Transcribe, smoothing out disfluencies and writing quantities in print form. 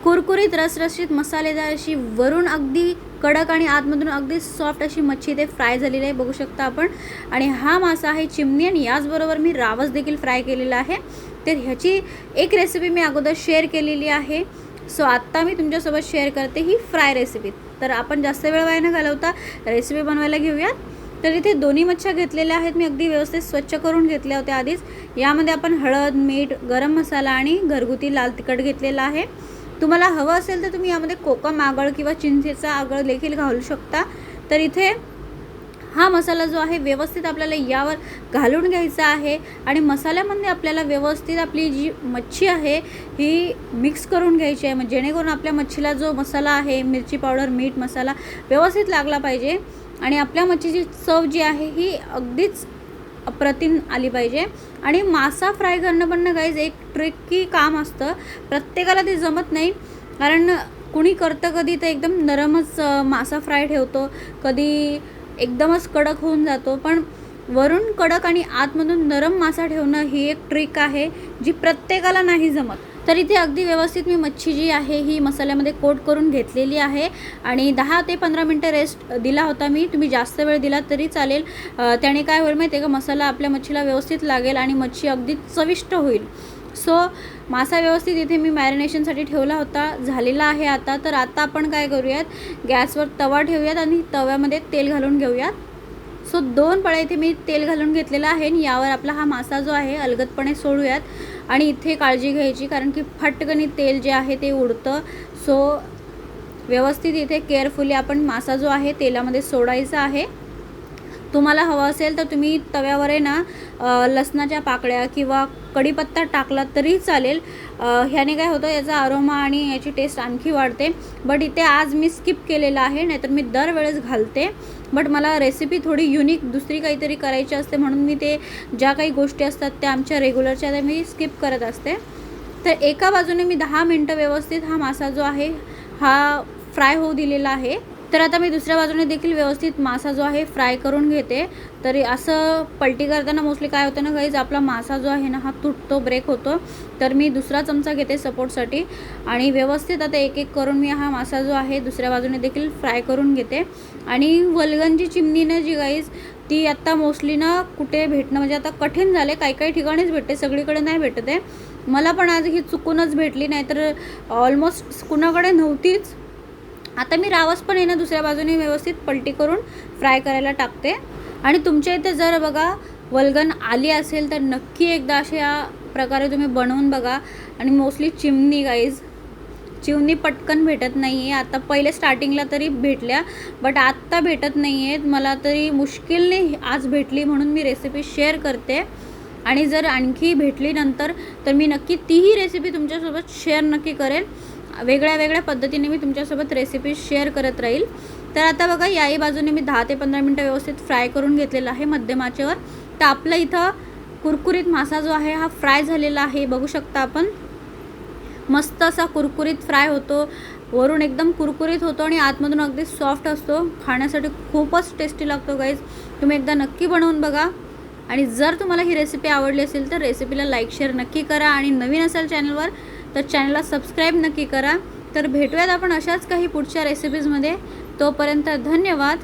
कुरकुरीत रसरशीत मसालेदार अशी वरून अगदी कडक आणि आतमधून अगदी सॉफ्ट अशी मच्छी ते फ्राय झालेली आहे, बघू शकता आपण। आणि हा मासा आहे चिमणी आणि याचबरोबर मी रावस देखील फ्राय केलेला आहे। तर ह्याची एक रेसिपी मी अगोदर शेअर केलेली आहे। सो आत्ता मी तुमच्यासोबत शेअर करते ही फ्राय रेसिपी। तर आपण जास्त वेळ वाया न घालवता रेसिपी बनवायला घेऊयात। तर इथे दोन्ही मच्छ्या घेतलेल्या आहेत मी, अगदी व्यवस्थित स्वच्छ करून घेतल्या होत्या आधीच। यामध्ये आपण हळद, मीठ, गरम मसाला आणि घरगुती लाल तिखट घेतलेला आहे। तुम्हाला हवं असेल तर तुम्ही यामध्ये कोकम आगळ किंवा चिंचेचा आगळ देखील घालू शकता। तर इथे हा मसाला जो आहे व्यवस्थित आपल्याला यावर घालून घ्यायचा आहे आणि मसाल्यामध्ये आपल्याला व्यवस्थित आपली जी मच्छी आहे ही मिक्स करून घ्यायची आहे, जेणेकरून आपल्या मच्छीला जो मसाला आहे, मिरची पावडर, मीठ, मसाला व्यवस्थित लागला पाहिजे आणि आपल्या मच्छीची चव जी आहे ही अगदीच अप्रतिम आली पाहिजे। आणि मासा फ्राय करणं पण ना गाईज एक ट्रिकी काम असतं, प्रत्येकाला ते जमत नाही। कारण कुणी करतं कधी तर एकदम नरमच मासा फ्राय ठेवतो, कधी एकदमच कडक होऊन जातो, पण वरून कडक आणि आतमधून नरम मासा ठेवणं ही एक ट्रिक आहे जी प्रत्येकाला नाही जमत। तर इथे अगदी व्यवस्थित मी मच्छी जी आहे ही मसाल्यामध्ये कोट करून घेतलेली आहे आणि 10 ते 15 मिनटं रेस्ट दिला होता मी। तुम्ही जास्त वेळ दिला तरी चालेल, त्याने काय होईल माहिती आहे का, मसाला आपल्या मच्छीला व्यवस्थित लागेल आणि मच्छी अगदी चविष्ट होईल। सो मासा व्यवस्थित इथे मी मॅरिनेशनसाठी ठेवला होता, झालेला आहे आता। तर आता आपण काय करूयात, गॅसवर तवा ठेवूयात आणि तव्यामध्ये तेल घालून घेऊयात। सो 2 पळ्या इथे मी तेल घालून घेतलेला आहे आणि यावर आपला हा मासा जो आहे अलगदपणे सोडूयात। आणि इथे काळजी घ्यायची कारण की फटकनी तेल जे आहे ते उडतं। सो व्यवस्थित इथे केअरफुली आपण मासा जो आहे तेलामध्ये सोडायचा आहे। तुम्हाला हवं असेल तर तुम्ही तव्यावर आहे ना लसणाच्या पाकळ्या किंवा कढीपत्ता टाकला तरी चालेल, ह्याने काय होतं याचा अरोमा आणि याची टेस्ट आणखी वाढते। बट इथे आज मी स्किप केलेला आहे, नाहीतर मी दरवेळेस घालते। बट मला रेसिपी थोडी युनिक दुसरी काहीतरी करायची असते, म्हणून मी ते ज्या काही गोष्टी असतात त्या आमच्या रेग्युलरच्या त्या मी स्किप करत असते। तर एका बाजूने मी 10 मिनटं व्यवस्थित हा मासा जो आहे हा फ्राय होऊ दिलेला आहे। तर आता मी दुसऱ्या बाजूने देखील व्यवस्थित मासा जो आहे फ्राय करून घेते। तरी असं पलटी करताना मोस्टली काय होतं ना गाईज, आपला मासा जो आहे ना हा तुटतो, ब्रेक होतो। तर मी दुसरा चमचा घेते सपोर्टसाठी आणि व्यवस्थित आता एक एक करून मी हा मासा जो आहे दुसऱ्या बाजूने देखील फ्राय करून घेते। आणि वल्गनची चिमणी ना जी गाईज ती आत्ता मोस्टली ना कुठे भेटणं म्हणजे आता कठीण झाले, काही काही ठिकाणीच भेटते, सगळीकडे नाही भेटत आहे। मला पण आज ही चुकूनच भेटली, नाहीतर ऑलमोस्ट कुणाकडे नव्हतीच। आता मी रावस पण आहे ना दुसऱ्या बाजूने व्यवस्थित पलटी करून फ्राय करायला टाकते। आणि तुमच्या इथे जर बघा वल्गन आली असेल तर नक्की एकदा अशा प्रकारे तुम्ही बनवून बघा। आणि मोस्टली चिमणी गाईज, चिमणी पटकन भेटत नाही आहे, आता पहिले स्टार्टिंगला तरी भेटल्या बट आत्ता भेटत नाही आहेत, मला तरी मुश्किलने आज भेटली म्हणून मी रेसिपी शेअर करते। आणि जर आणखी भेटली नंतर तर मी नक्की तीही रेसिपी तुमच्यासोबत शेअर नक्की करेन, वेगळ्या वेगळ्या पद्धतीने मी तुमच्यासोबत रेसिपी शेअर करत राहील। तर आता बघा याही बाजूने मी 10 ते 15 मिनटं व्यवस्थित फ्राय करून घेतलेला आहे मध्यम आचेवर। तर आपलं इथं कुरकुरीत मासा जो आहे हा फ्राय झालेला आहे, बघू शकता आपण। मस्त असा कुरकुरीत फ्राय होतो, वरून एकदम कुरकुरीत होतो आणि आतमधून अगदी सॉफ्ट असतो, खाण्यासाठी खूपच टेस्टी लागतो गाईज। तुम्ही एकदा नक्की बनवून बघा। आणि जर तुम्हाला ही रेसिपी आवडली असेल तर रेसिपीला लाईक शेअर नक्की करा आणि नवीन असेल चॅनलवर तर चॅनलला सबस्क्राईब नक्की करा। तर भेटूयात आपण अशाच काही पुढच्या रेसिपीजमध्ये, तोपर्यंत धन्यवाद।